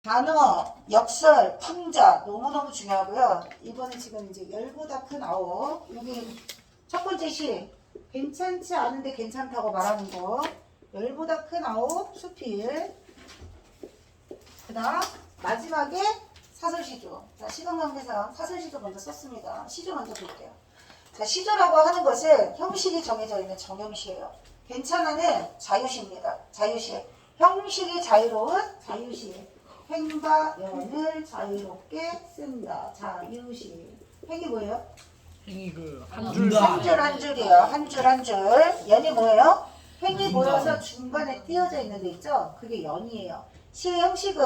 단어, 역설, 풍자 너무너무 중요하고요. 이번에 지금 이제 열보다 큰 아홉. 여기 첫 번째 시 괜찮지 않은데 괜찮다고 말하는 거. 열보다 큰 아홉 수필. 그다음 마지막에 사설시조. 자, 시간 관계상 사설시조 먼저 썼습니다. 시조 먼저 볼게요. 자, 시조라고 하는 것은 형식이 정해져 있는 정형시예요. 괜찮아는 자유시입니다. 자유시. 형식이 자유로운 자유시. 행과 연을 자유롭게 쓴다. 자유시. 행이 뭐예요? 행이 한 줄 한 줄이에요. 한 줄 한 줄. 연이 뭐예요? 행이 모여서 중간에 띄어져 있는 데 있죠? 그게 연이에요. 시의 형식은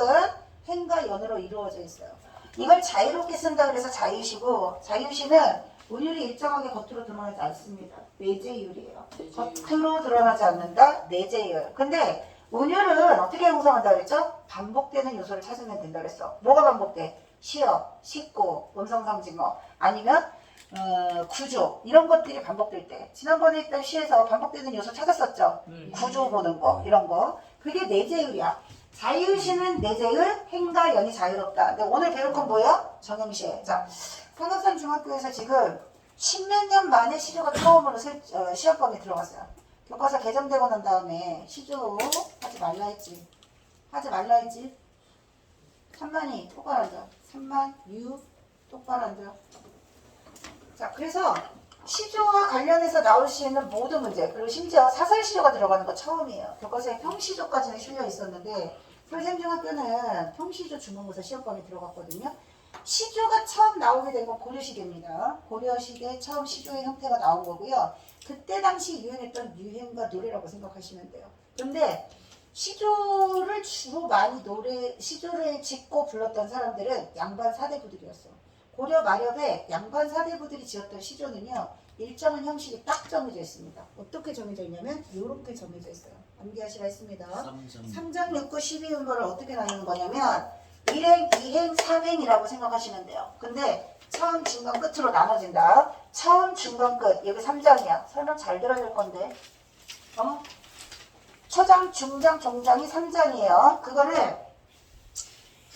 행과 연으로 이루어져 있어요. 이걸 자유롭게 쓴다 그래서 자유시고, 자유시는 운율이 일정하게 겉으로 드러나지 않습니다. 내재율이에요. 겉으로 드러나지 않는다. 내재율. 근데 운율은 어떻게 구성한다 그랬죠? 반복되는 요소를 찾으면 된다 그랬어. 뭐가 반복돼? 시어, 식구, 음성상징어, 아니면 구조, 이런 것들이 반복될 때. 지난번에 했던 시에서 반복되는 요소 찾았었죠? 구조 보는 거, 이런 거. 그게 내재율이야. 자유시는 내재율, 행과 연이 자유롭다. 근데 오늘 배울 건 뭐예요? 정형시. 자, 상각산 중학교에서 지금 십몇 년 만에 시조가 처음으로 시험범위 들어갔어요. 교과서 개정되고 난 다음에 시조 하지 말라 했지. 하지 말라 했지. 3만이 똑바로 앉아. 3만, 6 똑바로 앉아. 자, 그래서 시조와 관련해서 나올 수 있는 모든 문제, 그리고 심지어 사설시조가 들어가는 거 처음이에요. 교과서에 평시조까지는 실려 있었는데 서울샘중학교는 평시조 중간고사 시험범위 들어갔거든요. 시조가 처음 나오게 된 건 고려시대입니다. 고려시대 처음 시조의 형태가 나온 거고요. 그때 당시 유행했던 유행과 노래라고 생각하시면 돼요. 근데 시조를 주로 많이 시조를 짓고 불렀던 사람들은 양반 사대부들이었어. 고려 마렵에 양반 사대부들이 지었던 시조는요, 일정한 형식이 딱 정해져 있습니다. 어떻게 정해져 있냐면 이렇게 정해져 있어요. 암기하시라 했습니다. 3장 6구 12음보를 어떻게 나누는 거냐면 1행, 2행, 3행이라고 생각하시면 돼요. 근데 처음, 중간, 끝으로 나눠진다. 처음, 중간, 끝. 여기 3장이야. 설명 잘 들어야 될 건데. 초장, 중장, 종장이 3장이에요. 그거를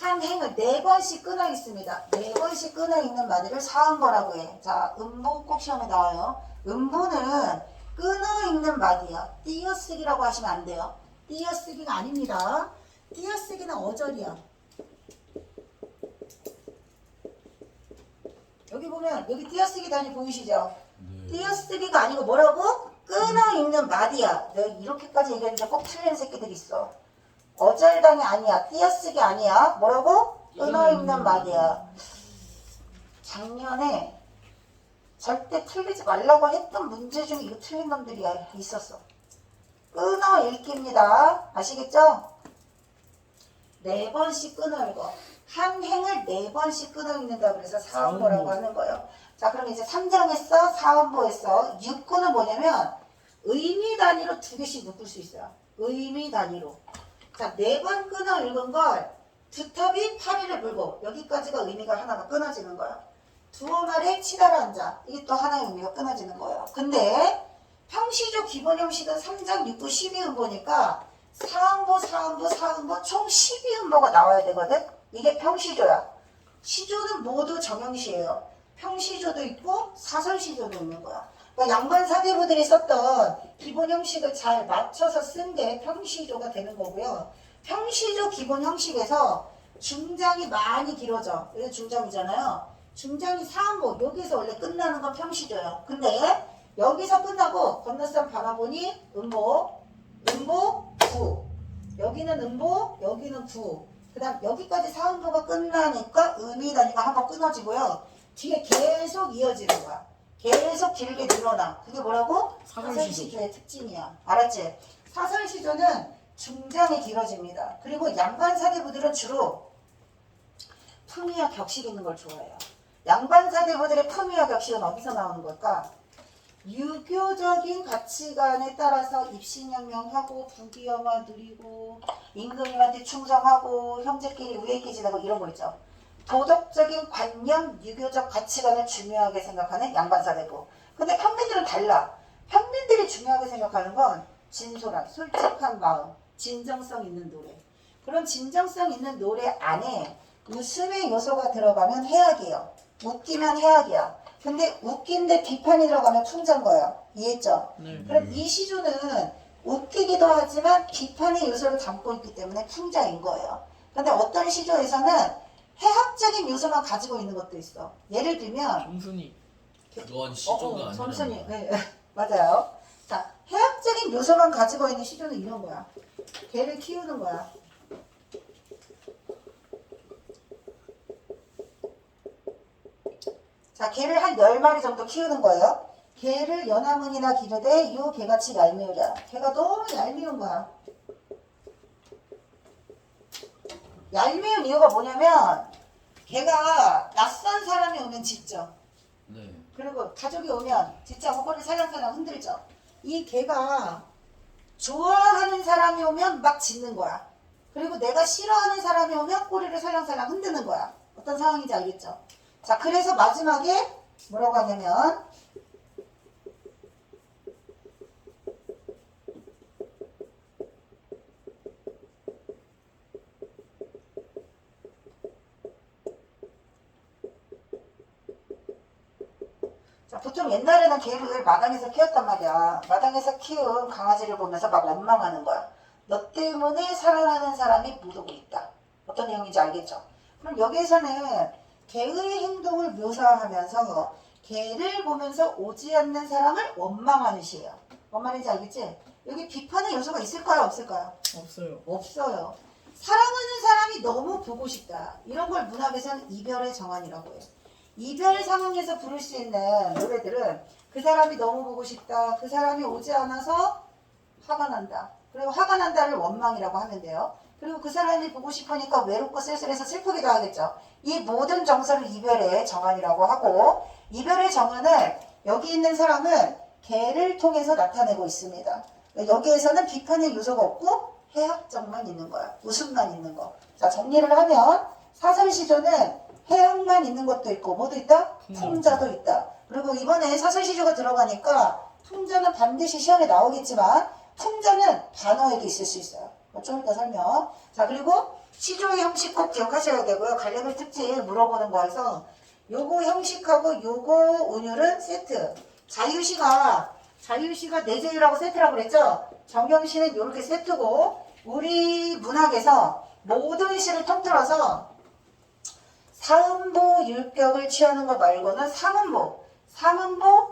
한 행을 4번씩 끊어 있습니다. 4번씩 끊어 있는 마디를 사음보라고 해. 자, 음보 꼭 시험에 나와요. 음보는 끊어 있는 마디야. 띄어쓰기라고 하시면 안 돼요. 띄어쓰기가 아닙니다. 띄어쓰기는 어절이야. 여기 보면 여기 띄어쓰기 단위 보이시죠? 네. 띄어쓰기가 아니고 뭐라고? 끊어 있는 마디야. 내가 이렇게까지 얘기했는데 꼭 틀리는 새끼들이 있어. 어절단이 아니야. 띄어쓰기 아니야. 뭐라고? 끊어 있는 마디야. 작년에 절대 틀리지 말라고 했던 문제 중에 이거 틀린 놈들이 있었어. 끊어 읽기입니다. 아시겠죠? 4번씩 끊어 읽어. 한 행을 4번씩 끊어 읽는다 그래서 사음보라고 하는 거예요. 자, 그럼 이제 3장 했어? 사음보 했어? 6구는 뭐냐면 의미 단위로 2개씩 묶을 수 있어요. 의미 단위로. 자, 4번 끊어 읽은 걸 두텁이 파리를 물고 여기까지가 의미가 하나가 끊어지는 거예요. 두어 말에 치달아 앉아. 이게 또 하나의 의미가 끊어지는 거예요. 근데 평시조 기본 형식은 3장 6구 12음보니까 사음보, 사음보, 사음보 총 12음보가 나와야 되거든? 이게 평시조야. 시조는 모두 정형시예요. 평시조도 있고 사설시조도 있는 거야. 그러니까 양반 사대부들이 썼던 기본 형식을 잘 맞춰서 쓴 게 평시조가 되는 거고요. 평시조 기본 형식에서 중장이 많이 길어져. 이게 중장이잖아요. 중장이 사음보, 여기서 원래 끝나는 건 평시조예요. 근데 여기서 끝나고 건너선 바라보니 음보, 음보, 구. 여기는 음보, 여기는 구. 그 다음 여기까지 사음보가 끝나니까 의미 단위가 한번 끊어지고요. 뒤에 계속 이어지는 거야. 계속 길게 늘어나. 그게 뭐라고? 사설시조의 특징이야. 알았지? 사설시조는 중장이 길어집니다. 그리고 양반 사대부들은 주로 품위와 격식 있는 걸 좋아해요. 양반 사대부들의 품위와 격식은 어디서 나오는 걸까? 유교적인 가치관에 따라서 입신양명하고 부귀영화 누리고 임금님한테 충성하고 형제끼리 우애끼 지내고 이런 거 있죠. 도덕적인 관념, 유교적 가치관을 중요하게 생각하는 양반사대부. 근데 평민들은 달라. 평민들이 중요하게 생각하는 건 진솔한, 솔직한 마음, 진정성 있는 노래. 그런 진정성 있는 노래 안에 웃음의 요소가 들어가면 해악이에요. 웃기면 해악이야. 근데 웃긴데 비판이 들어가면 풍자인 거예요. 이해했죠? 네. 그럼 이 시조는 웃기기도 하지만 비판의 요소를 담고 있기 때문에 풍자인 거예요. 근데 어떤 시조에서는 해학적인 요소만 가지고 있는 것도 있어. 예를 들면 점순이. 그건 시조가 아니라. 점순이. 네, 맞아요. 자, 해학적인 요소만 가지고 있는 시조는 이런 거야. 개를 키우는 거야. 자, 개를 한 10마리 정도 키우는 거예요. 개를 연화문이나 기르되 요 개같이 얄미우랴. 개가 너무 얄미운 거야. 얄미운 이유가 뭐냐면 개가 낯선 사람이 오면 짖죠. 네. 그리고 가족이 오면 짖자고 꼬리 살랑살랑 흔들죠. 이 개가 좋아하는 사람이 오면 막 짖는 거야. 그리고 내가 싫어하는 사람이 오면 꼬리를 살랑살랑 흔드는 거야. 어떤 상황인지 알겠죠? 자, 그래서 마지막에 뭐라고 하냐면 자, 보통 옛날에는 개를 마당에서 키웠단 말이야. 마당에서 키운 강아지를 보면서 막 원망하는 거야. 너 때문에 살아나는 사람이 못 오고 있다. 어떤 내용인지 알겠죠? 그럼 여기에서는 개의 행동을 묘사하면서 개를 보면서 오지 않는 사람을 원망하는 시예요. 뭔 말인지 알겠지? 여기 비판의 요소가 있을까요? 없을까요? 없어요. 없어요. 사랑하는 사람이 너무 보고 싶다. 이런 걸 문학에서는 이별의 정환이라고 해요. 이별 상황에서 부를 수 있는 노래들은 그 사람이 너무 보고 싶다. 그 사람이 오지 않아서 화가 난다. 그리고 화가 난다를 원망이라고 하는데요. 그리고 그 사람이 보고 싶으니까 외롭고 쓸쓸해서 슬프기도 하겠죠. 이 모든 정서를 이별의 정환이라고 하고 이별의 정환을 여기 있는 사람은 개를 통해서 나타내고 있습니다. 여기에서는 비판의 요소가 없고 해학적만 있는 거야. 웃음만 있는 거. 자, 정리를 하면 사설시조는 해학만 있는 것도 있고 뭐도 있다? 풍자도 있다. 그리고 이번에 사설시조가 들어가니까 풍자는 반드시 시험에 나오겠지만 풍자는 단어에도 있을 수 있어요. 좀 이따 설명. 자, 그리고 시조의 형식 꼭 기억하셔야 되고요. 갈래글 특징 물어보는 거에서 요거 형식하고 요거 운율은 세트. 자유시가 내재율하고 세트라고 그랬죠? 정경시는 이렇게 세트고 우리 문학에서 모든 시를 통틀어서 사음보 율격을 취하는 거 말고는 삼음보,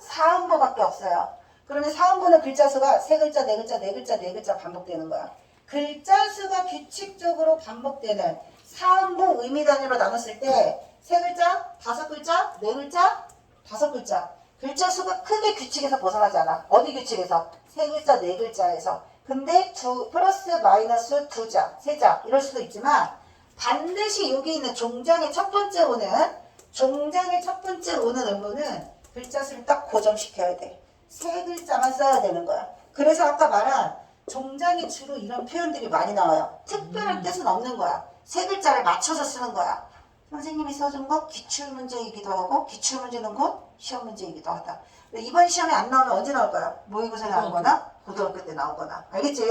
사음보밖에 없어요. 그러면 사음보는 글자 수가 세 글자, 네 글자, 네 글자, 네 글자 반복되는 거야. 글자 수가 규칙적으로 반복되는 사음보 의미 단위로 나눴을 때 세 글자, 다섯 글자, 네 글자, 다섯 글자. 글자 수가 크게 규칙에서 벗어나지 않아. 어디 규칙에서? 세 글자, 네 글자에서. 근데 플러스 마이너스 두 자, 세 자 이럴 수도 있지만 반드시 여기 있는 종장의 첫 번째 오는 음문은 글자 수를 딱 고정시켜야 돼. 세 글자만 써야 되는 거야. 그래서 아까 말한 종장에 주로 이런 표현들이 많이 나와요. 특별한 뜻은 없는 거야. 세 글자를 맞춰서 쓰는 거야. 선생님이 써준 거 기출문제이기도 하고 기출문제는 곧 시험 문제이기도 하다. 이번 시험에 안 나오면 언제 나올까요? 모의고사 나오거나 고등학교 때 나오거나. 알겠지?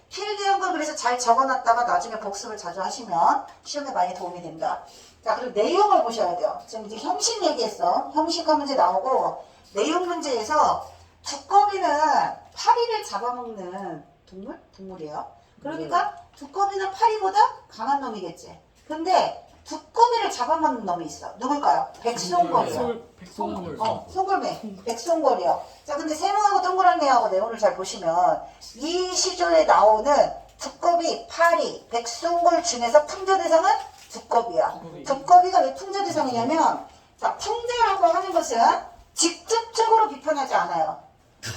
필기한 걸 그래서 잘 적어놨다가 나중에 복습을 자주 하시면 시험에 많이 도움이 된다. 자, 그리고 내용을 보셔야 돼요. 지금 이제 형식 얘기했어. 형식화 문제 나오고 내용 문제에서 두꺼비는 파리를 잡아먹는 동물이에요. 그러니까 두꺼비는 파리보다 강한 놈이겠지. 근데 두꺼비를 잡아먹는 놈이 있어. 누굴까요? 백송걸이요. 백송걸. 송골매. 백송걸이요. 자, 근데 세모하고 동그라미하고 내용을 잘 보시면 이 시조에 나오는 두꺼비, 파리, 백송걸 중에서 풍자 대상은 두꺼비야. 두꺼비가 왜 풍자 대상이냐면 자, 풍자라고 하는 것은 직접적으로 비판하지 않아요.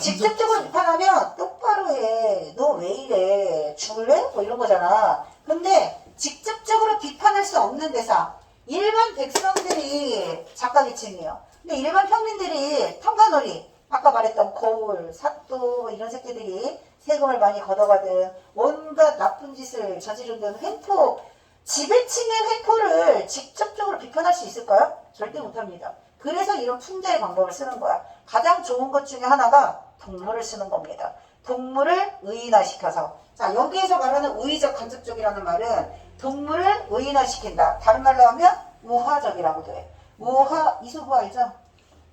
직접적으로 비판하면 똑바로 해. 너 왜 이래? 죽을래? 뭐 이런 거잖아. 근데 직접적으로 비판할 수 없는 대상. 일반 백성들이 작가기층이에요. 근데 일반 평민들이 탕가놀이, 아까 말했던 거울, 사또 이런 새끼들이 세금을 많이 걷어가든 온갖 나쁜 짓을 저지르는 횡포, 지배층의 횡포를 직접적으로 비판할 수 있을까요? 절대 못합니다. 그래서 이런 풍자의 방법을 쓰는 거야. 가장 좋은 것 중에 하나가 동물을 쓰는 겁니다. 동물을 의인화시켜서. 자, 여기에서 말하는 의의적 간접적이라는 말은 동물을 의인화시킨다. 다른 말로 하면 우화적이라고도 해. 우화, 이소부화 알죠?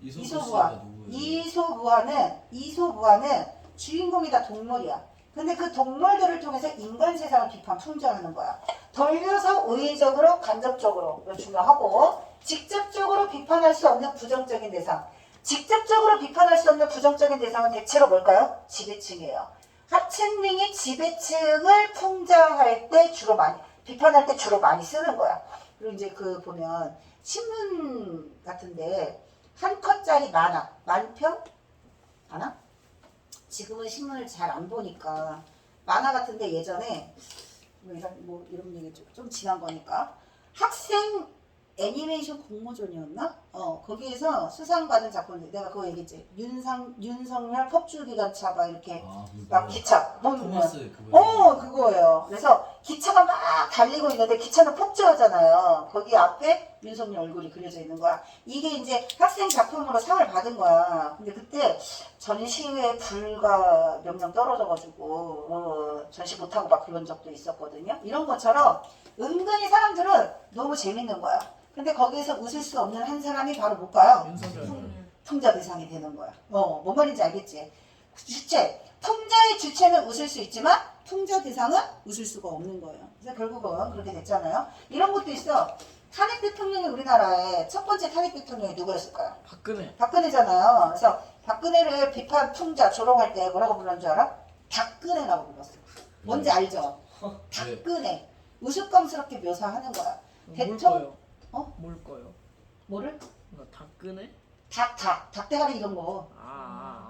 이소부화. 이소부화는 주인공이 다 동물이야. 근데 그 동물들을 통해서 인간 세상을 비판 풍자하는 거야. 돌려서 의의적으로 간접적으로 중요하고 직접적으로 비판할 수 없는 부정적인 대상. 직접적으로 비판할 수 없는 부정적인 대상은 대체로 뭘까요? 지배층이에요. 하층민이 지배층을 풍자할 때 주로 많이 비판할 때 주로 많이 쓰는 거야. 그리고 이제 그 보면 신문 같은데 한 컷짜리 만평? 하나? 지금은 신문을 잘 안 보니까 만화 같은데 예전에 뭐 이런 얘기 좀 지난 거니까 학생 애니메이션 공모전이었나? 거기에서 수상받은 작품들 내가 그거 얘기했지. 윤석열 폭주기관차 막 이렇게 막 기차 토마스 그거. 그거예요. 그래서 기차가 막 달리고 있는데 기차는 폭주하잖아요. 거기 앞에 윤석열 얼굴이 그려져 있는 거야. 이게 이제 학생 작품으로 상을 받은 거야. 근데 그때 전시회 불가 명령 떨어져가지고 전시 못하고 막 그런 적도 있었거든요. 이런 것처럼 은근히 사람들은 너무 재밌는 거야. 근데 거기에서 웃을 수 없는 한 사람이 바로 뭘까요? 풍자 대상이 되는 거야. 뭔 말인지 알겠지? 주체. 풍자의 주체는 웃을 수 있지만 풍자 대상은 웃을 수가 없는 거예요. 그래서 결국은 그렇게 됐잖아요. 이런 것도 있어. 탄핵 대통령이 우리나라의 첫 번째 탄핵 대통령이 누구였을까요? 박근혜잖아요. 그래서 박근혜를 비판 풍자 조롱할 때 뭐라고 불렀는 줄 알아? 닭근혜라고 불렀어. 뭔지 알죠? 닭근혜. 우스꽝스럽게 묘사하는 거야. 뭘 거요? 뭐를? 닭근혜? 닭대가리 이런 거.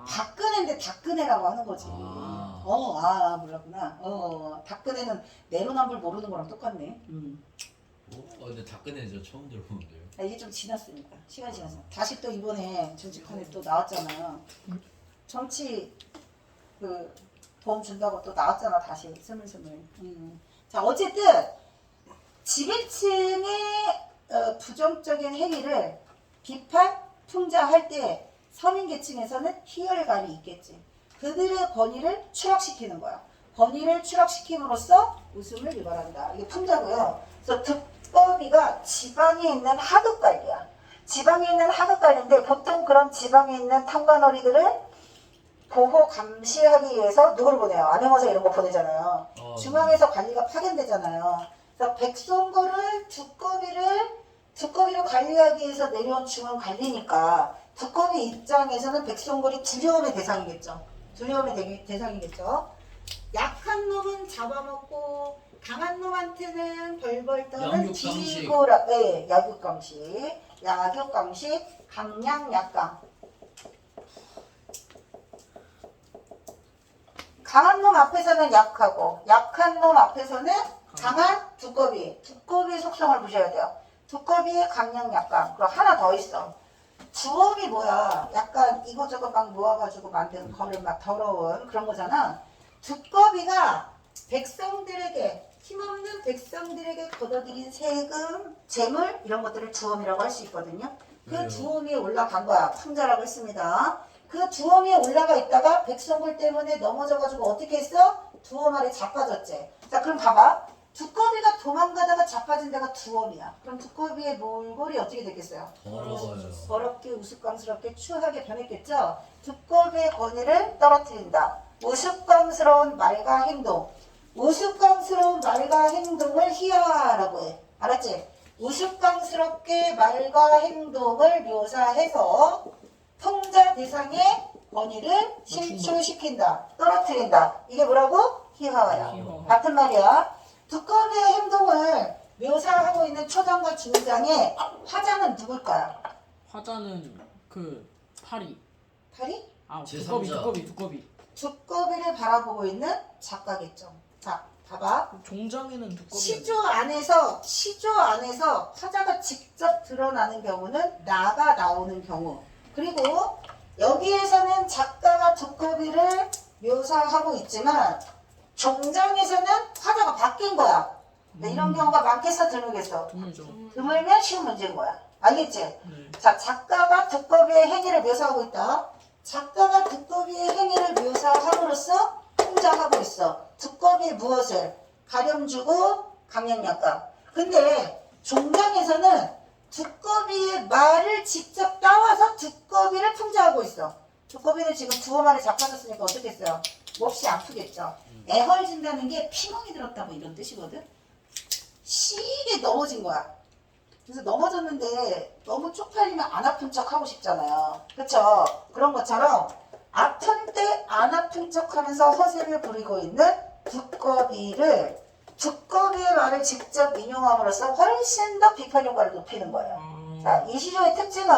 닭근혜인데 닭근혜라고 하는 거지. 몰랐구나. 닭근혜는 내로남불 모르는 거랑 똑같네. 근데 닭근혜 저 처음 들어보는데요. 이게 좀 지났으니까. 시간이 지났어. 다시 또 이번에 정치판에 또 나왔잖아요. 정치 그 도움 준다고 또 나왔잖아. 다시 스물스물. 자 어쨌든 지배층의 부정적인 행위를 비판, 풍자할 때 서민계층에서는 희열감이 있겠지. 그들의 권위를 추락시키는 거야. 권위를 추락시킴으로써 웃음을 유발한다. 이게 풍자고요. 그래서 득법이가 지방에 있는 하급관리야. 지방에 있는 하급관리인데 보통 그런 지방에 있는 탕관어리들을 보호 감시하기 위해서 누구를 보내요? 안행어사 이런 거 보내잖아요. 중앙에서 관리가 파견되잖아요. 그래서 백성거를 두꺼비를 관리하기 위해서 내려온 중앙 관리니까 두꺼비 입장에서는 백성거리 두려움의 대상이겠죠. 약한 놈은 잡아먹고 강한 놈한테는 벌벌 떠는 비고라. 네, 약육강식, 강량약강. 강한 놈 앞에서는 약하고 약한 놈 앞에서는 강한 두꺼비의 속성을 보셔야 돼요. 두꺼비의 강량약강. 그리고 하나 더 있어. 주업이 뭐야? 약간 이거저거 막 모아가지고 만든 거를 막 더러운 그런 거잖아. 두꺼비가 백성들에게 힘없는 백성들에게 걷어들인 세금, 재물 이런 것들을 주엄이라고 할 수 있거든요. 그 주엄 위에 올라간 거야. 풍자라고 했습니다. 그 두엄 위에 올라가 있다가 백성들 때문에 넘어져가지고 어떻게 했어? 두엄 아래 자빠졌지. 자 그럼 봐봐. 두꺼비가 도망가다가 자빠진 데가 두엄이야. 그럼 두꺼비의 몰골이 어떻게 되겠어요? 더러워요. 더럽게 우스꽝스럽게 추하게 변했겠죠? 두꺼비의 권위를 떨어뜨린다. 우스꽝스러운 말과 행동. 우스꽝스러운 말과 행동을 희화라고 해. 알았지? 우스꽝스럽게 말과 행동을 묘사해서 풍자 대상의 권위를 실추시킨다. 떨어뜨린다. 이게 뭐라고? 희화야. 같은 말이야. 두꺼비의 행동을 묘사하고 있는 초장과 중장의 화자는 누굴까요? 화자는 그 파리. 파리? 두꺼비. 두꺼비를 바라보고 있는 작가겠죠. 자, 봐봐. 종장에는 두꺼비. 시조 안에서 화자가 직접 드러나는 경우는 나가 나오는 경우. 그리고 여기에서는 작가가 두꺼비를 묘사하고 있지만 종장에서는 화자가 바뀐 거야. 이런 경우가 많겠어, 드물겠어? 드물죠. 드물면 쉬운 문제인 거야. 알겠지? 네. 자, 작가가 두꺼비의 행위를 묘사하고 있다. 작가가 두꺼비의 행위를 묘사함으로써 풍자하고 있어. 두꺼비의 무엇을? 가렴 주고 강약약강. 근데 종강에서는 두꺼비의 말을 직접 따와서 두꺼비를 풍자하고 있어. 두꺼비는 지금 두어 마리 잡아줬으니까 어떻게 했어요? 몹시 아프겠죠. 애헐진다는 게 피멍이 들었다 뭐 이런 뜻이거든. 시게 넘어진 거야. 그래서 넘어졌는데 너무 쪽팔리면 안 아픈 척 하고 싶잖아요. 그쵸? 그런 것처럼 아픈데 안 아픈 척 하면서 허세를 부리고 있는 두꺼비의 말을 직접 인용함으로써 훨씬 더 비판 효과를 높이는 거예요. 자, 이 시조의 특징은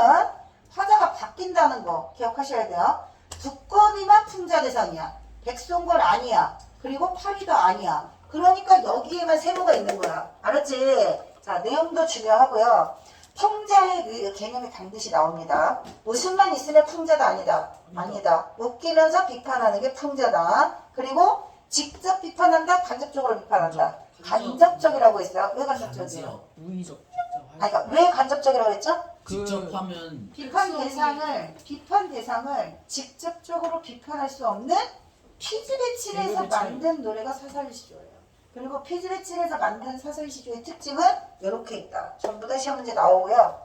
화자가 바뀐다는 거 기억하셔야 돼요. 두꺼비만 풍자 대상이야. 백송걸 아니야. 그리고 파리도 아니야. 그러니까 여기에만 세모가 있는 거야. 알았지? 자, 내용도 중요하고요. 풍자의 개념이 반드시 나옵니다. 웃음만 있으면 풍자가 아니다. 아니다. 웃기면서 비판하는 게 풍자다. 그리고 직접 비판한다, 간접적으로 비판한다. 간접적이라고 했어요. 왜 간접적이에요? 우의적. 아니, 그러니까 왜 간접적이라고 했죠? 직접 하면 비판 대상을 직접적으로 비판할 수 없는 피지배칠에서 만든 노래가 사설시조예요. 그리고 피지배칠에서 만든 사설시조의 특징은 이렇게 있다. 전부 다 시험 문제 나오고요.